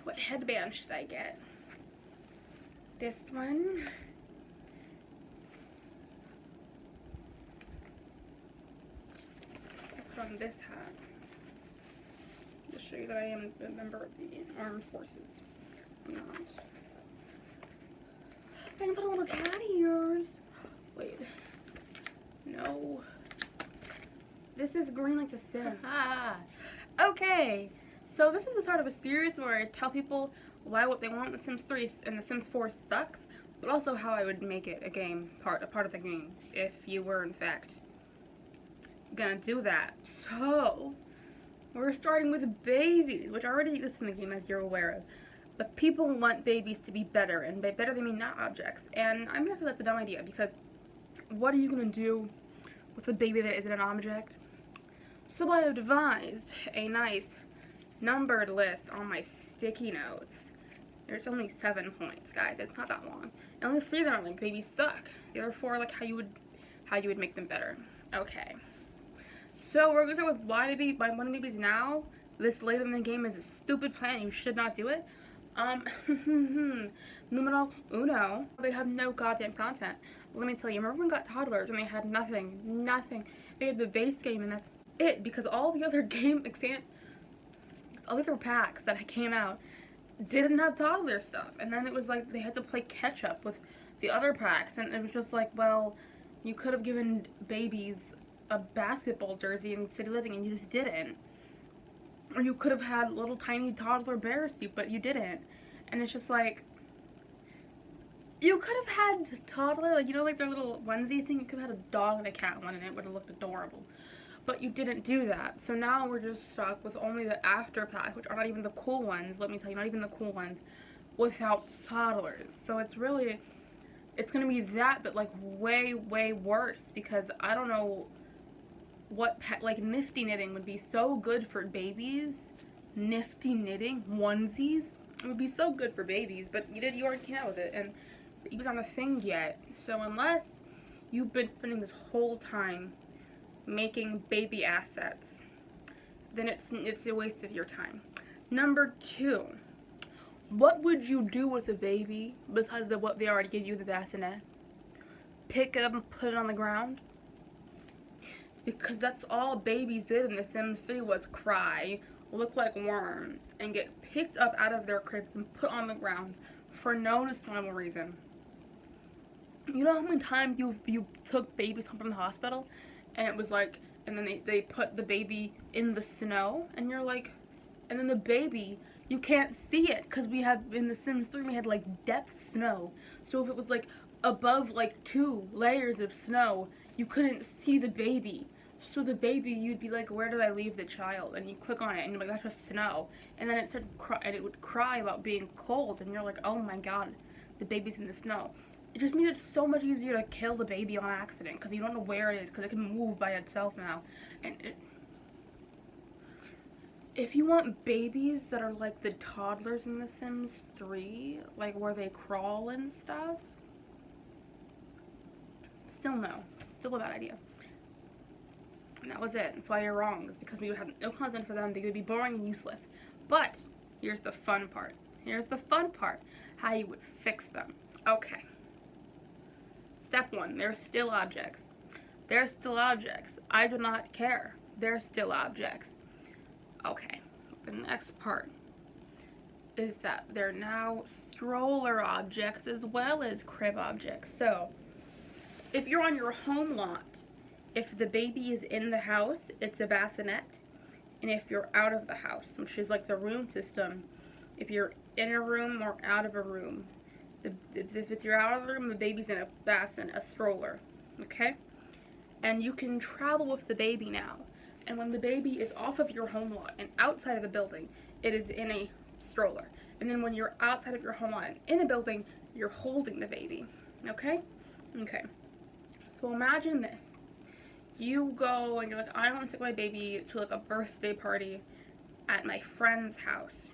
What headband should I get? This one. Put on this hat. To show you that I am a member of the armed forces. I'm not. I can put a little cat ears. Wait. No. This is green like the Sims. Okay. So this is the start of a series where I tell people why what they want in The Sims 3 and The Sims 4 sucks, but also how I would make it a part of the game, if you were in fact gonna do that. So we're starting with babies, which already exists in the game, as you're aware of. But people want babies to be better, and by better they mean not objects. And I'm not sure that's a dumb idea, because what are you gonna do with a baby that isn't an object? So I have devised a nice numbered list on my sticky notes. There's only 7 points, guys. It's not that long. And only 3 of them are like babies suck. The other 4 are like how you would make them better. Okay. So we're gonna start with why wanting babies now, this late in the game, is a stupid plan. You should not do it. Numero uno, they have no goddamn content. Let me tell you, remember when we got toddlers and they had nothing. They had the base game and that's it, because all the other all the other packs that came out didn't have toddler stuff. And then it was like they had to play catch up with the other packs, and it was just like, well, you could have given babies a basketball jersey in City Living and you just didn't. Or you could have had little tiny toddler bear suit, but you didn't. And it's just like, you could have had toddler, like, you know, like their little onesie thing, you could have had a dog and a cat one and it would have looked adorable. But you didn't do that. So now we're just stuck with only the after packs, which are not even the cool ones, let me tell you, not even the cool ones, without toddlers. So it's gonna be that, but like way worse, because I don't know what like nifty knitting would be so good for babies. Nifty knitting onesies, it would be so good for babies, but you already came out with it, and babies aren't a thing yet. So unless you've been spending this whole time making baby assets, then it's a waste of your time. Number 2, what would you do with a baby besides what they already give you, the bassinet? Pick it up and put it on the ground? Because that's all babies did in The Sims 3, was cry, look like worms, and get picked up out of their crib and put on the ground for no discernible reason. You know how many times you took babies home from the hospital and it was like, and then they put the baby in the snow, and you're like, and then the baby, you can't see it, because we have, in The Sims 3, we had like depth snow. So if it was like above like 2 layers of snow, you couldn't see the baby. So the baby, you'd be like, where did I leave the child? And you click on it and you're like, that's just snow. And then it said and it would cry about being cold, and you're like, oh my god, the baby's in the snow. It just means it's so much easier to kill the baby on accident, because you don't know where it is, because it can move by itself now. And if you want babies that are like the toddlers in The Sims 3, like where they crawl and stuff, still no. Still a bad idea. And that was it. That's why you're wrong. It's because we would have no content for them. They would be boring and useless. But here's the fun part. Here's the fun part. How you would fix them. Okay. Step 1. They're still objects. They're still objects. I do not care. They're still objects. Okay. The next part is that they're now stroller objects as well as crib objects. So, if you're on your home lot, if the baby is in the house, it's a bassinet. And if you're out of the house, which is like the room system, if you're in a room or out of a room, if you're out of the room, the baby's in a bassinet, a stroller, okay? And you can travel with the baby now. And when the baby is off of your home lot and outside of the building, it is in a stroller. And then when you're outside of your home lot and in a building, you're holding the baby, okay? Okay. So imagine this. You go and you're like, I want to take my baby to like a birthday party at my friend's house.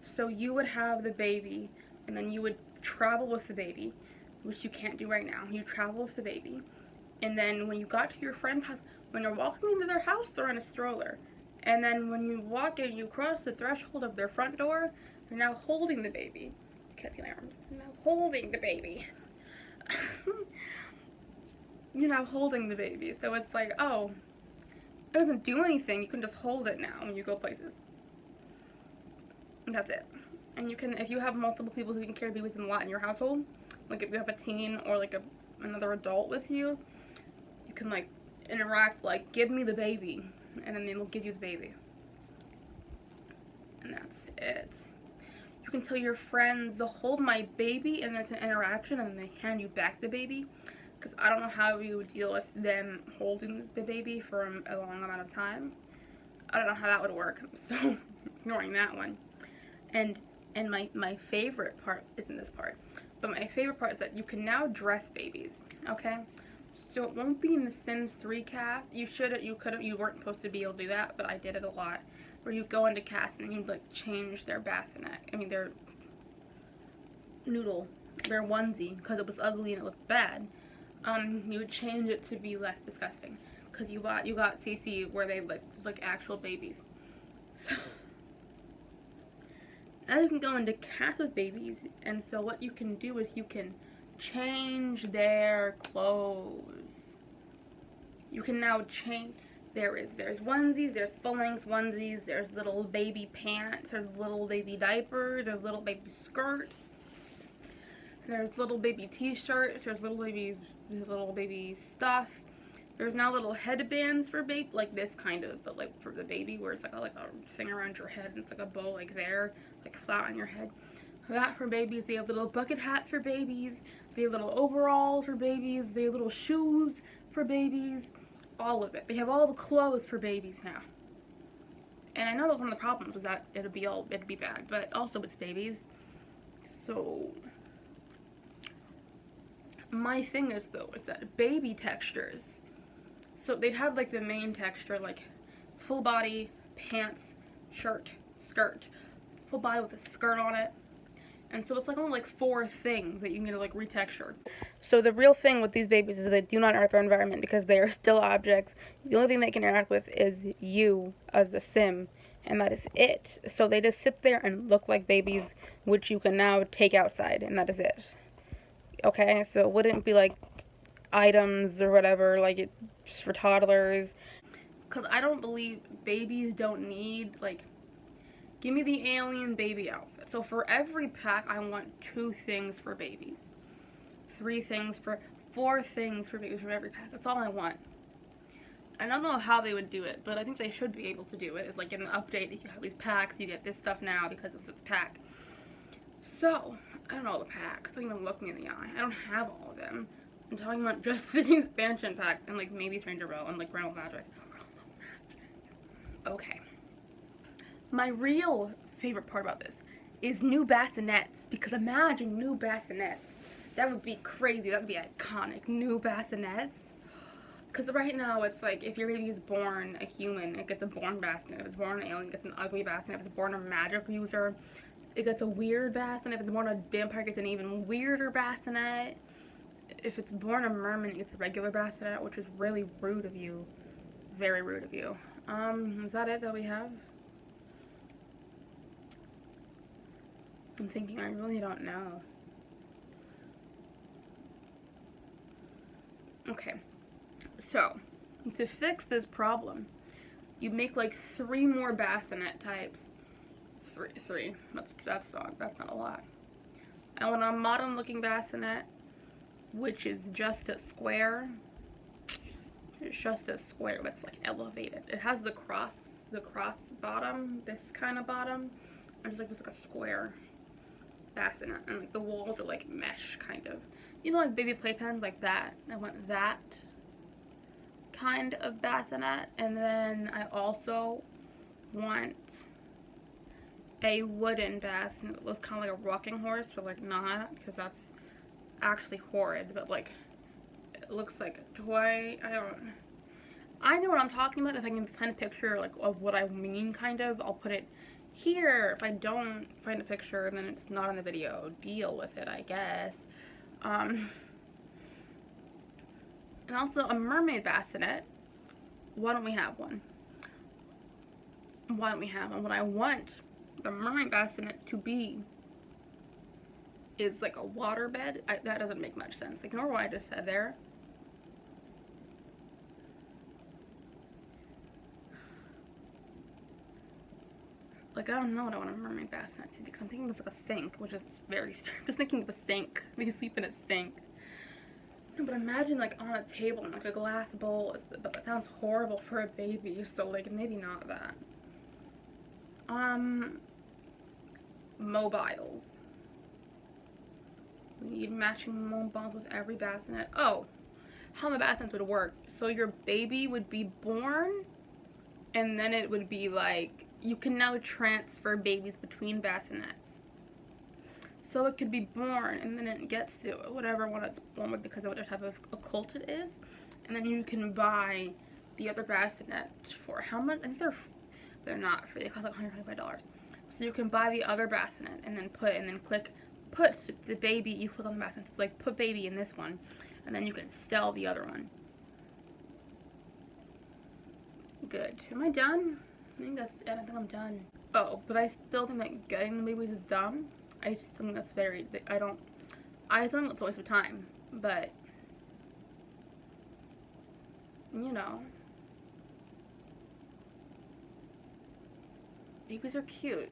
So you would have the baby, and then you would travel with the baby, which you can't do right now. You travel with the baby, and then when you got to your friend's house, when you're walking into their house, they're in a stroller. And then when you walk in, you cross the threshold of their front door, you're now holding the baby. You can't see my arms. You're now holding the baby. You're now holding the baby. So it's like, oh, it doesn't do anything. You can just hold it now when you go places. That's it. And you can, if you have multiple people who can carry babies in a lot in your household, like if you have a teen or like another adult with you, you can like interact like, give me the baby, and then they will give you the baby. And that's it. You can tell your friends to hold my baby, and there's an interaction, and they hand you back the baby. Because I don't know how you would deal with them holding the baby for a long amount of time. I don't know how that would work, so ignoring that one. And my favorite part isn't this part, but my favorite part is that you can now dress babies, okay? So it won't be in the Sims 3 cast. You weren't supposed to be able to do that, but I did it a lot. Where you go into cast and you like change their bassinet. I mean their noodle, their onesie, because it was ugly and it looked bad. You would change it to be less disgusting, because you got CC where they look like actual babies. So now you can go into cast with babies, and so what you can do is you can change their clothes. You can now change. There's onesies, there's full-length onesies, there's little baby pants, there's little baby diapers, there's little baby skirts, there's little baby t-shirts, there's little baby stuff. There's now little headbands for baby, like this kind of, but like for the baby, where it's like a thing around your head, and it's like a bow like there, like flat on your head. That for babies. They have little bucket hats for babies. They have little overalls for babies. They have little shoes for babies. All of it. They have all the clothes for babies now. And I know that one of the problems was that it'd be bad, but also it's babies. So my thing is though is that baby textures. So they'd have like the main texture, like full body, pants, shirt, skirt, full body with a skirt on it. And so it's like only like 4 things that you can get like retextured. So the real thing with these babies is they do not interact with their environment because they are still objects. The only thing they can interact with is you as the sim, and that is it. So they just sit there and look like babies, which you can now take outside, and that is it. Okay, so it wouldn't be like items or whatever, like it's for toddlers. Because I don't believe babies don't need, like, give me the alien baby outfit. So for every pack, I want 2 things for babies. 4 things for babies from every pack. That's all I want. I don't know how they would do it, but I think they should be able to do it. It's like in the update, if you have these packs, you get this stuff now because it's a pack. So, I don't know all the packs. Don't even look me in the eye. I don't have all of them. I'm talking about just the expansion packs and like maybe Stranger Row and like Realm of Magic. Okay. My real favorite part about this is new bassinets, because imagine new bassinets. That would be crazy. That would be iconic. New bassinets. Because right now it's like if your baby is born a human, it gets a born bassinet. If it's born an alien, it gets an ugly bassinet. If it's born a magic user, it gets a weird bassinet. If it's born a vampire, it gets an even weirder bassinet. If it's born a merman, it gets a regular bassinet, which is really rude of you. Very rude of you. Is that it that we have? I'm thinking, I really don't know. Okay, so to fix this problem, you make like 3 more bassinet types. Three. That's not a lot. I want a modern looking bassinet, which is just a square. It's just a square, but it's like elevated. It has the cross bottom, this kind of bottom. And it's like just like a square bassinet, and like the walls are like mesh kind of. You know, like baby playpens, like that. I want that kind of bassinet. And then I also want a wooden bassinet that looks kind of like a rocking horse, but like not, because that's actually horrid, but like it looks like a toy. I know what I'm talking about. If I can find a picture like of what I mean, kind of, I'll put it here. If I don't find a picture, then it's not in the video. Deal with it, I guess. And also a mermaid bassinet. Why don't we have one? what we have. And what I want the mermaid bassinet to be is like a water bed. That doesn't make much sense. Ignore what I just said there. Like, I don't know what I want a mermaid bassinet to be, because I'm thinking it's like a sink, which is very strange. I'm just thinking of a sink. They sleep in a sink. No, but imagine like on a table in like a glass bowl. But that sounds horrible for a baby, so like maybe not that. Mobiles. We need matching mobiles with every bassinet. Oh, how the bassinets would work. So your baby would be born, and then it would be like, you can now transfer babies between bassinets. So it could be born, and then it gets to whatever one it's born with because of what type of a colt it is. And then you can buy the other bassinet for how much? I think they're not free. They cost like $125. So you can buy the other bassinet and then click put the baby. You click on the bassinet. It's like put baby in this one, and then you can sell the other one. Good. Am I done? I think that's it. I think I'm done. Oh, but I still think that getting the babies is dumb. I just think that's I still think it's a waste of time. But, you know, babies are cute.